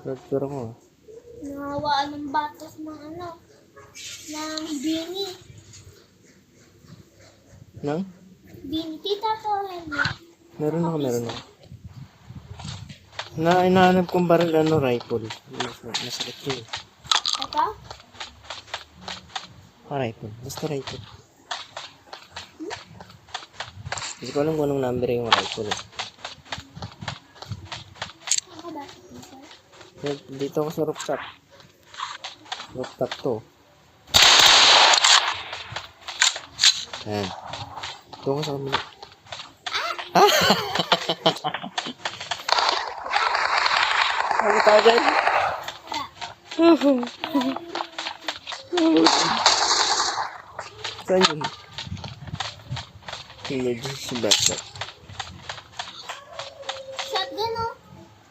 Nagturo ko. Nangawaan ng batas ng ng bini. Nang? Bini, tita to, helmet. Meron ako. Inaanap kong baril, rifle. Masakit ko eh. Ito? Rifle. Basta rifle. Hindi ko alam kung anong number yung rifle eh. Ako ba? Tita? Dito ako sa rooftop. Rooftop to. Ayan. Dito ako sa kamila. Ano tayo dyan? Saan yun? Emergency backup.